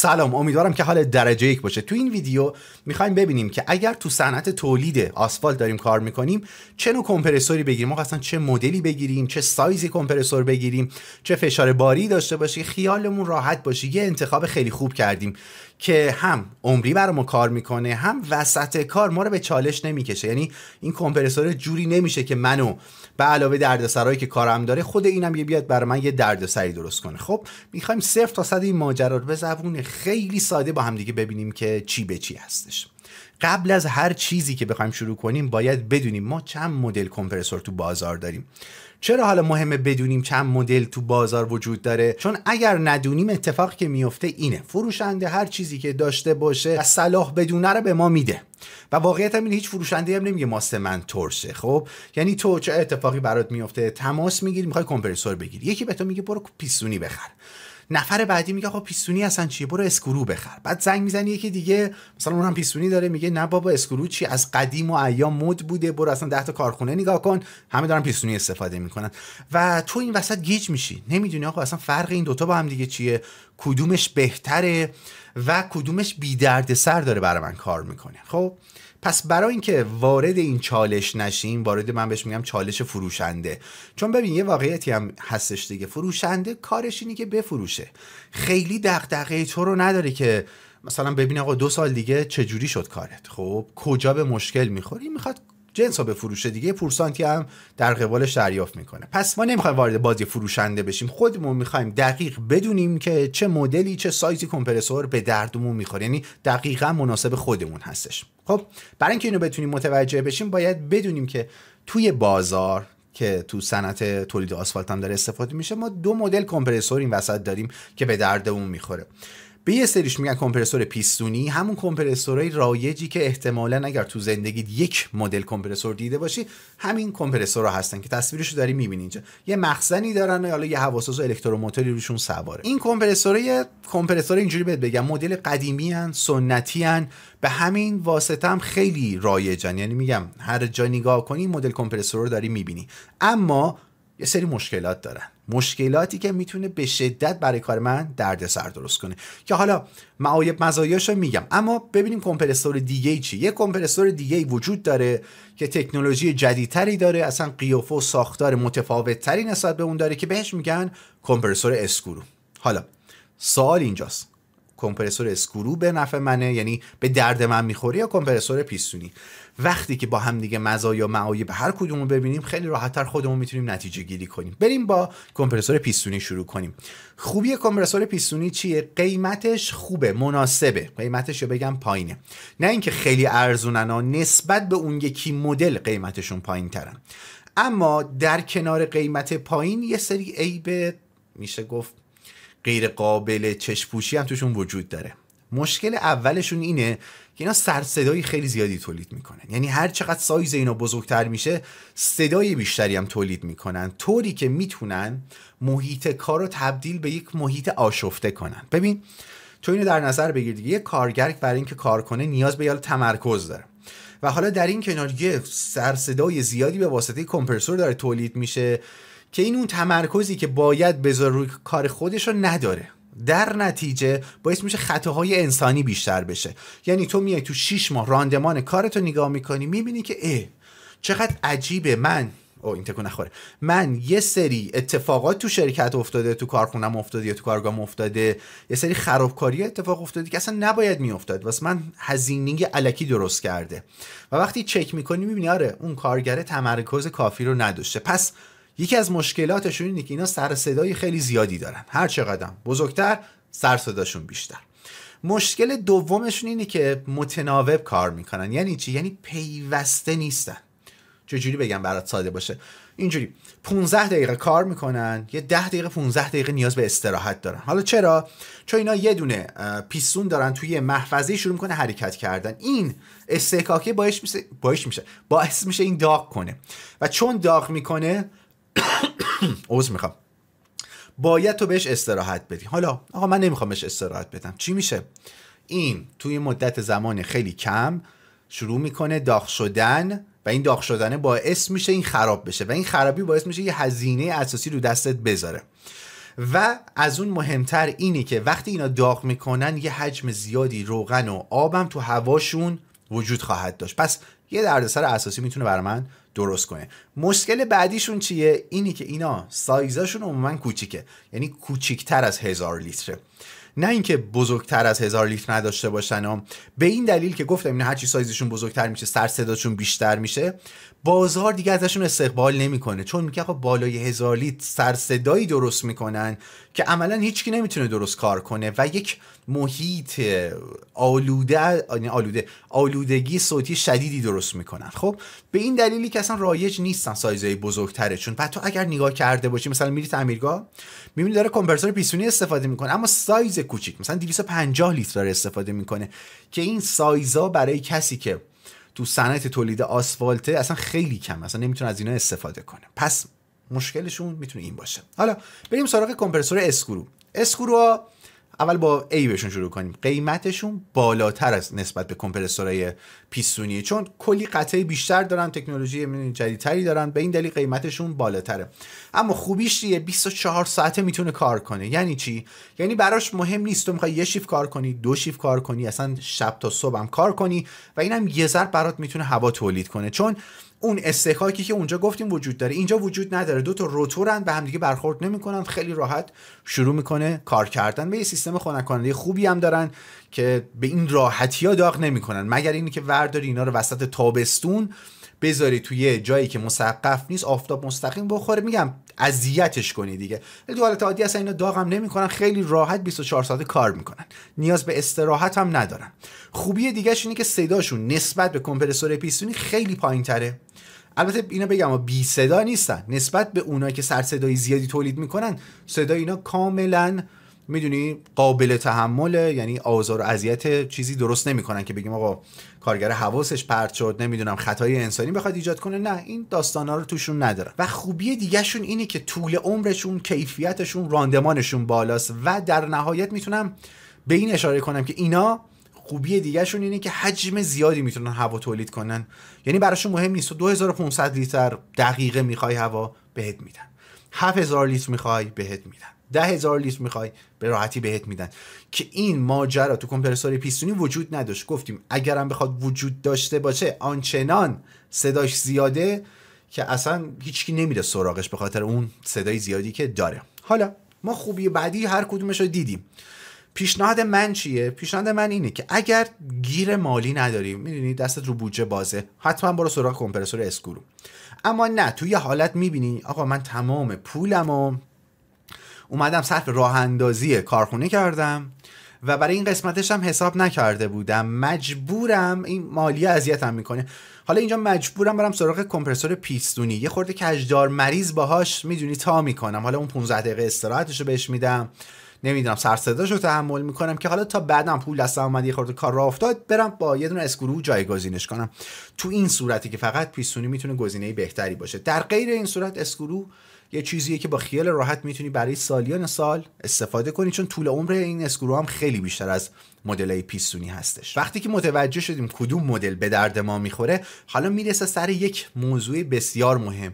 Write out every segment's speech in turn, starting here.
سلام، امیدوارم که حال درجه یک باشه. تو این ویدیو میخوایم ببینیم که اگر تو صنعت تولید آسفالت داریم کار میکنیم چه نوع کمپرسوری بگیریم، ما اصلا چه مدلی بگیریم، چه سایزی کمپرسور بگیریم، چه فشار باری داشته باشه، خیالمون راحت باشه. یه انتخاب خیلی خوب کردیم که هم عمری برای ما کار میکنه، هم وسط کار ما رو به چالش نمیکشه. یعنی این کمپرسور جوری نمیشه که منو به علاوه دردسرایی که کارم داره خود اینم یه بیاد برای من یه دردسری درست کنه. خب میخوایم 0 تا 100 این ماجرا رو به زبون خیلی ساده با هم دیگه ببینیم که چی به چی هستش. قبل از هر چیزی که بخوایم شروع کنیم باید بدونیم ما چند مدل کمپرسور تو بازار داریم. چرا حالا مهمه بدونیم چند مدل تو بازار وجود داره؟ چون اگر ندونیم اتفاقی که میفته اینه، فروشنده هر چیزی که داشته باشه و صلاح بدونه رو به ما میده و واقعیت هم اینه هیچ فروشنده هم نمیگه ماست من ترشه. خب یعنی تو چه اتفاقی برات میفته؟ تماس میگیری میخوای کمپرسور بگیری، یکی به تو میگه برو پیستونی بخر، نفر بعدی میگه خب پیستونی اصلا چیه، برو اسکرو بخر. بعد زنگ میزنی یکی دیگه مثلا اونم پیستونی داره، میگه نه بابا اسکرو چی، از قدیم و ایام مد بوده، برو اصلا 10 تا کارخونه نگاه کن همه دارن پیستونی استفاده میکنن و تو این وسط گیج میشی، نمیدونی آقا اصلا فرق این دوتا با هم دیگه چیه، کدومش بهتره و کدومش بی درد سر داره برای من کار میکنه. خب پس برای اینکه وارد این چالش نشیم، وارد من بهش میگم چالش فروشنده، چون ببین یه واقعیتی هم هستش دیگه، فروشنده کارش اینه که بفروشه، خیلی دغدغه تو رو نداره که مثلا ببین آقا 2 سال دیگه چجوری شد کارت، خب کجا به مشکل میخوری، میخواد جنسا بفروشه دیگه، پورسانتی هم در قبالش دریافت میکنه. پس ما نمیخوایم وارد بازی فروشنده بشیم، خودمون میخوایم دقیق بدونیم که چه مدلی چه سایزی کمپرسور به دردمون میخوره، یعنی دقیقاً مناسب خودمون هستش. خب برای اینکه اینو بتونیم متوجه بشیم باید بدونیم که توی بازار که تو صنعت تولید آسفالت هم داره استفاده میشه ما 2 مدل کمپرسور این وسط داریم که به دردمون میخوره. به یه سریش میگن کمپرسور پیستونی، همون کمپرسورهای رایجی که احتمالاً اگر تو زندگیت یک مدل کمپرسور دیده باشی همین کمپرسورها هستن که تصویرشو داری میبینی اینجا، یه مخزنی دارن حالا یه هواساز و الکتروموتوری روشون سواره. این کمپرسور اینجوری بهت بگم مدل قدیمی ان، سنتی ان، به همین واسطه هم خیلی رایجن، یعنی میگم هر جا نگاه کنی مدل کمپرسور رو داری میبینی، اما یه سری مشکلات دارن، مشکلاتی که میتونه به شدت برای کار من دردسر درست کنه که حالا معایب مزایاشو میگم. اما ببینیم کمپرسور دیگه چی. یه کمپرسور دیگه وجود داره که تکنولوژی جدیدتری داره، اصلا قیافه و ساختار متفاوت‌تری نسبت به اون داره که بهش میگن کمپرسور اسکرو. حالا سوال اینجاست، کمپرسور اسکرو به نفع منه، یعنی به درد من میخوره، یا کمپرسور پیستونی؟ وقتی که با هم دیگه مزایا و معایب هر کدومو ببینیم خیلی راحت‌تر خودمون میتونیم نتیجه گیری کنیم. بریم با کمپرسور پیستونی شروع کنیم. خوبی کمپرسور پیستونی چیه؟ قیمتش خوبه، مناسبه، قیمتش رو بگم پایینه، نه اینکه خیلی ارزونن ها، نسبت به اون یکی مدل قیمتشون پایین‌ترن، اما در کنار قیمت پایین یه سری عیب میشه گفت غیر قابل چشم‌پوشی هم توشون وجود داره. مشکل اولشون اینه که اینا سر صدای خیلی زیادی تولید میکنن، یعنی هر چقدر سایز اینا بزرگتر میشه صدای بیشتری هم تولید میکنن، طوری که میتونن محیط کار رو تبدیل به یک محیط آشفته کنن. ببین تو اینو در نظر بگیر دیگه، یک کارگر برای اینکه کار کنه نیاز به تمرکز داره و حالا در این کنار یه سر صدای زیادی به واسطه کمپرسور داره تولید میشه که این اون تمرکزی که باید بذاره روی کار خودش رو نداره، در نتیجه باعث میشه خطاهای انسانی بیشتر بشه. یعنی تو میای تو 6 ماه راندمان کارتو نگاه میکنی میبینی که چقدر عجیبه، این تکون نخوره، من یه سری اتفاقات تو شرکت افتاده، تو کارخونم افتاده یا تو کارگاهم افتاده، یه سری خرابکاری اتفاق افتاده که اصلا نباید میافتاد واسه من هزینه الکی درست کرده و وقتی چک میکنی میبینی آره اون کارگر تمرکز کافی رو نداشته. پس یکی از مشکلاتشون اینه که اینا سر صدای خیلی زیادی دارن، هر چقدر بزرگتر سر صداشون بیشتر. مشکل دومشون اینه که متناوب کار میکنن. یعنی چی؟ یعنی پیوسته نیستن. چجوری بگم برات ساده باشه؟ اینجوری 15 دقیقه کار میکنن، یه 10 دقیقه 15 دقیقه نیاز به استراحت دارن. حالا چرا؟ چون اینا یه دونه پیستون دارن توی محفظه شروع میکنه حرکت کردن، این استحکاکی باعث میشه این داغ کنه و چون داغ میکنه عذر میخوام باید تو بهش استراحت بدی. حالا آقا من نمیخوام بهش استراحت بدم، چی میشه؟ این توی مدت زمان خیلی کم شروع میکنه داغ شدن و این داغ شدنه باعث میشه این خراب بشه و این خرابی باعث میشه یه هزینه اساسی رو دستت بذاره. و از اون مهمتر اینی که وقتی اینا داغ میکنن یه حجم زیادی روغن و آبم تو هواشون وجود خواهد داشت. پس یه دردسر اساسی میتونه برای من درست کنه. مشکل بعدیشون چیه؟ اینی که اینا سایزاشون عموما کوچیکه، یعنی کوچیکتر از 1000 لیتره، نه اینکه بزرگتر از 1000 لیتر نداشته باشن. به این دلیل که گفتم اینا هرچی سایزشون بزرگتر میشه سر صداشون بیشتر میشه، بازار دیگه ازشون استقبال نمیکنه، چون میگه آقا بالای 1000 لیتر سر صدایی درست میکنن که عملا هیچکی نمیتونه درست کار کنه و یک محیط آلودگی صوتی شدیدی درست میکنن. خب به این دلیلی که اصلا رایج نیستن سایزهای بزرگتره، چون بعد تو اگر نگاه کرده باشی مثلا میری تعمیرگاه میبینی داره کمپرسور پیستونی استفاده میکنه اما سایز کوچیک، مثلا 250 لیتر داره استفاده میکنه که این سایزا برای کسی که تو صنعت تولید آسفالت اصلا خیلی کم، اصلا نمیتونه از اینا استفاده کنه. پس مشکلشون میتونه این باشه. حالا بریم سراغ کمپرسور اسکرو. اسکروها اول با A بهشون شروع کنیم. قیمتشون بالاتر از نسبت به کمپرسورهای پیستونی، چون کلی قطعه بیشتر دارن، تکنولوژی جدیدتری دارن، به این دلیل قیمتشون بالاتره. اما خوبیش چیه؟ 24 ساعته میتونه کار کنه. یعنی چی؟ یعنی براش مهم نیست تو میخوای یه شیفت کار کنی، 2 شیفت کار کنی، اصلا شب تا صبح هم کار کنی و اینم یه ذره برات میتونه هوا تولید کنه، چون اون استحکاکی که اونجا گفتیم وجود داره اینجا وجود نداره. 2 تا روتورن به هم دیگه برخورد نمیکنن، خیلی راحت شروع میکنه کار کردن. به یه سیستم خنک کننده خوبی هم دارن که به این راحتی‌ها داغ نمیکنن، مگر اینی که ورداری اینا رو وسط تابستون بذاری توی جایی که مسقف نیست، آفتاب مستقیم بخوره، میگم اذیتش کنی دیگه. تو حالت عادی اصلا اینا داغ هم نمیکنن، خیلی راحت 24 ساعته کار میکنن، نیاز به استراحت هم ندارن. خوبی دیگه‌ش اینه که صداشون نسبت به کمپرسور پیستونی خیلی پایین‌تره. البته اینا بگم بی صدا نیستن نسبت به اونایی که سر صدای زیادی تولید میکنن، صدای اینا کاملا میدونی قابل تحمله، یعنی آزار و اذیت چیزی درست نمیکنن که بگیم آقا کارگر حواسش پرت شد، نمیدونم خطای انسانی بخواد ایجاد کنه، نه این داستانا رو توشون ندارن. و خوبی دیگه شون اینه که طول عمرشون، کیفیتشون، راندمانشون بالاست و در نهایت میتونم به این اشاره کنم که اینا خوبی دیگه شون اینه که حجم زیادی میتونن هوا تولید کنن، یعنی براشون مهم نیست تو 2500 لیتر دقیقه میخوای هوا بهت میدن، 7000 لیتر میخوای بهت میدن، 10000 لیتر میخوای به راحتی بهت میدن، که این ماجرا تو کمپرسور پیستونی وجود نداشت. گفتیم اگرم بخواد وجود داشته باشه آنچنان صداش زیاده که اصلا هیچکی نمیره سراغش به خاطر اون صدای زیادی که داره. حالا ما خوبی بعدی هر کدومش رو دیدیم. پیشنهاد من چیه؟ پیشنهاد من اینه که اگر گیر مالی نداری، میدونی دستت رو بودجه بازه، حتما برو سراغ کمپرسور اسکرو. اما نه تو یه حالت میبینی آقا من تمام پولمو اومدم صرف راه اندازی کارخونه کردم و برای این قسمتش هم حساب نکرده بودم، مجبورم، این مالیه اذیتم میکنه، حالا اینجا مجبورم برم سراغ کمپرسور پیستونی، یه خورده کجدار مریض باهاش میدونی تا میکنم، حالا اون 15 دقیقه استراحتشو بهش میدم، نمیدونم سر صداشو تحمل میکنم که حالا تا بعدم پول دستم اومد یه خورده کار راه افتاد برم با یه دونه اسکرو جایگزینش کنم. تو این صورتی که فقط پیستونی میتونه گزینه بهتری باشه. در غیر این صورت اسکرو یه چیزیه که با خیال راحت میتونی برای سالیان سال استفاده کنی، چون طول عمر این اسکرو هم خیلی بیشتر از مدلای پیستونی هستش. وقتی که متوجه شدیم کدوم مدل به درد ما میخوره، حالا میرسه سر یک موضوع بسیار مهم: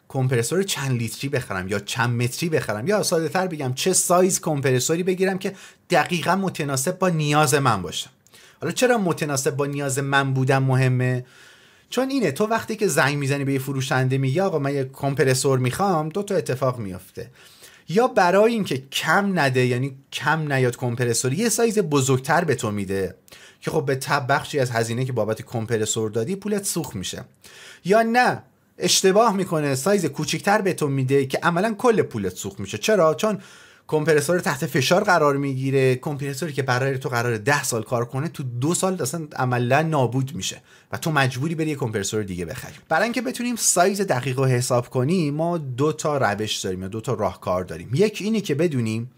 کمپرسور چند لیتری بخرم یا چند متری بخرم، یا ساده تر بگم چه سایز کمپرسوری بگیرم که دقیقاً متناسب با نیاز من باشه. حالا چرا متناسب با نیاز من بودن مهمه؟ چون اینه تو وقتی که زنگ میزنی به یه فروشنده میگی آقا من یه کمپرسور میخوام، 2 تا اتفاق میفته. یا برای اینکه کم نده، یعنی کم نیاد کمپرسور، یه سایز بزرگتر به تو میده که خب به تبع بخشی از هزینه که بابت کمپرسور دادی پولت سوخت میشه. یا نه اشتباه میکنه سایز کوچیکتر به تو میده که عملا کل پولت سوخت میشه. چرا؟ چون کمپرسور تحت فشار قرار میگیره، کمپرسوری که برای تو قراره 10 سال کار کنه تو 2 سال اصلا عملا نابود میشه و تو مجبوری بری یه کمپرسور دیگه بخری. برای اینکه بتونیم سایز دقیق رو حساب کنیم ما 2 تا روش داریم یا 2 تا راهکار داریم. یک اینی که بدونیم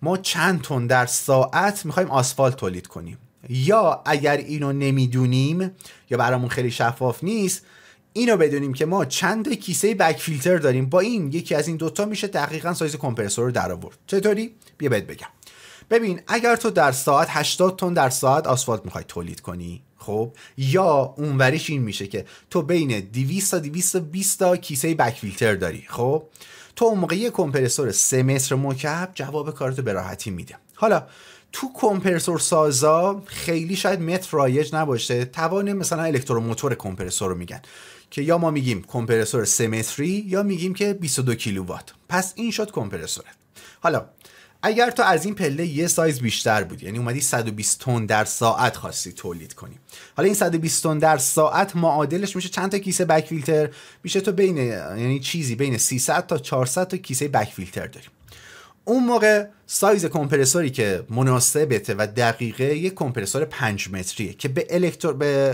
ما چند تن در ساعت میخوایم آسفالت تولید کنیم، یا اگر اینو نمیدونیم یا برامون خیلی شفاف نیست، اینو بدونیم که ما چند کیسه بک فیلتر داریم، با این یکی از این 2 تا میشه دقیقاً سایز کمپرسور رو در آورد. چطوری؟ بیا بهت بگم. ببین اگر تو در ساعت 80 تن در ساعت آسفالت میخوای تولید کنی، خب، یا اونوریش این میشه که تو بین 200 تا 220 تا کیسه بک فیلتر داری، خب، تو اون موقع یه کمپرسور 3 متر مکعب جواب کارتو به راحتی میده. حالا تو کمپرسور سازا خیلی شاید متر رایج نباشه، توان مثلا الکتروموتور کمپرسور رو میگن که یا ما میگیم کمپرسور 3 متری یا میگیم که 22 کیلووات. پس این شد کمپرسورت. حالا اگر تو از این پله یه سایز بیشتر بود، یعنی اومدی 120 تن در ساعت خواستی تولید کنی، حالا این 120 تن در ساعت معادلش میشه چند تا کیسه بک فیلتر؟ میشه تو بین، یعنی چیزی بین 300 تا 400 تا کیسه بک فیلتر داری. اون موقع سایز کمپرسوری که مناسبته و دقیقه یک کمپرسور 5 متریه که به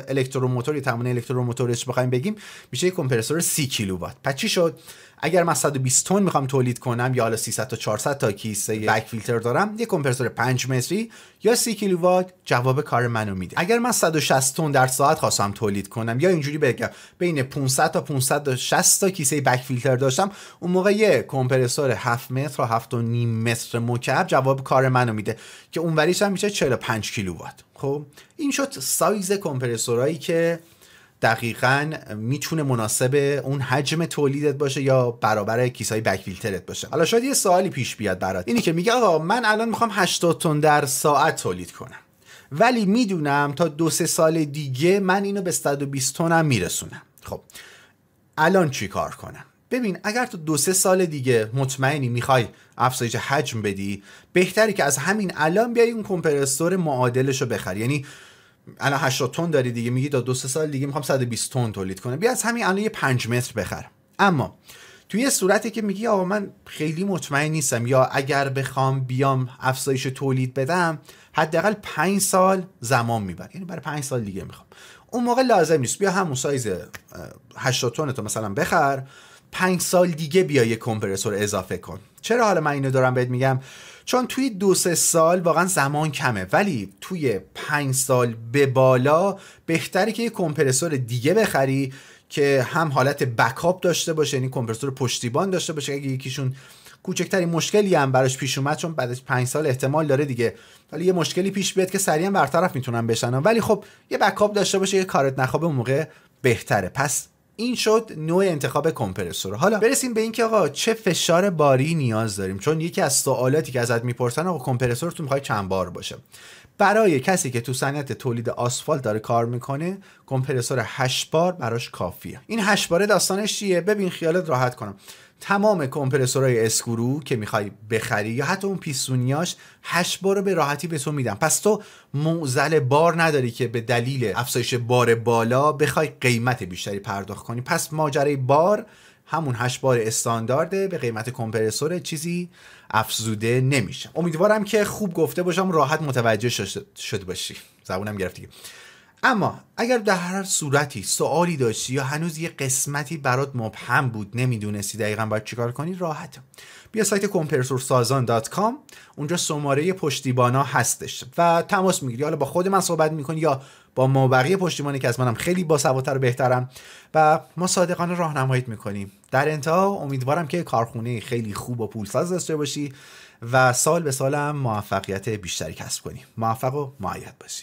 الکتروموتوری تمام الکتروموتورش بخوایم بگیم میشه یک کمپرسور 30 کیلووات. پس چی شد؟ اگر من 120 تن میخوام تولید کنم یا حالا 300 تا 400 تا کیسه بک فیلتر دارم، یک کمپرسور 5 متری یا 30 کیلووات جواب کار منو میده. اگر من 160 تن در ساعت خواستم تولید کنم یا اینجوری بگم بین 500 تا 560 تا کیسه بک فیلتر داشتم، اون موقع یک کمپرسور 7 متر تا 7.5 متر مکعب جواب کار منو میده که اونوریش هم میشه 45 کیلووات. خب این شد سایز کمپرسورایی که دقیقاً میتونه مناسب اون حجم تولیدت باشه یا برابر کیسای بک فیلترت باشه. حالا شاید یه سوالی پیش بیاد برات، اینی که میگه آقا من الان میخوام 80 تن در ساعت تولید کنم، ولی میدونم تا 2-3 سال دیگه من اینو به 120 تنم میرسونم. خب الان چی کار کنم؟ ببین اگر تو 2-3 سال دیگه مطمئنی میخوای افزایش حجم بدی، بهتره که از همین الان بیای اون کمپرسور معادلشو بخری. یعنی الان 80 تن داری دیگه، میگی تا 2-3 سال دیگه میخوام 120 تن تولید کنم، بیا از همین الان یه 5 متر بخر. اما توی یه صورتی که میگی آقا من خیلی مطمئن نیستم یا اگر بخوام بیام افزایش تولید بدم حداقل 5 سال زمان میبره، یعنی برای 5 سال دیگه میخوام، اون موقع لازم نیست بیا همون سایز 80 تن تو مثلا بخر، 5 سال دیگه بیا یه کمپرسور اضافه کن. چرا حالا من اینو دارم بهت میگم؟ چون توی 2-3 سال واقعا زمان کمه، ولی توی 5 سال به بالا بهتره که یه کمپرسور دیگه بخری که هم حالت بکاپ داشته باشه، یعنی کمپرسور پشتیبان داشته باشه اگه یکیشون کوچکترین مشکلی هم براش پیش اومد، چون بعد از 5 سال احتمال داره دیگه ولی یه مشکلی پیش بیاد که سریعا برطرف میتونن بشن، ولی خب یه بکاپ داشته باشه، یه کارت نخوابه اون موقع بهتره. پس این شد نوع انتخاب کمپرسور. حالا برسیم به این که آقا چه فشار باری نیاز داریم، چون یکی از سوالاتی که ازت میپرسن آقا کمپرسورتون میخوای چند بار باشه. برای کسی که تو صنعت تولید آسفالت داره کار میکنه کمپرسور 8 بار براش کافیه. این 8 باره داستانش چیه؟ ببین خیالت راحت کنم، تمام کمپرسورهای اسکرو که میخوای بخری یا حتی اون پیستونیاش 8 بار به راحتی به تو میدن. پس تو معضل بار نداری که به دلیل افزایش بار بالا بخوای قیمت بیشتری پرداخت کنی. پس ماجرای بار همون 8 بار استاندارده، به قیمت کمپرسور چیزی افزوده نمیشه. امیدوارم که خوب گفته باشم، راحت متوجه شده باشی، زبونم گرفتی. اما اگر در هر صورتی سوالی داشتی یا هنوز یه قسمتی برات مبهم بود نمیدونستی دقیقاً باید چیکار کنی، راحته. بیا سایت kompressorsazan.com، اونجا شماره پشتیبانا هستش و تماس میگیری، حالا با خود من صحبت میکنی یا با ما بقیه پشتیبانی که از منم خیلی باسوادتر و بهترم و ما صادقانه راهنماییت میکنیم. در انتها امیدوارم که کارخونه خیلی خوب و پولساز داشته باشی و سال به سالم موفقیت بیشتری کسب کنی. موفق و مؤید باشی.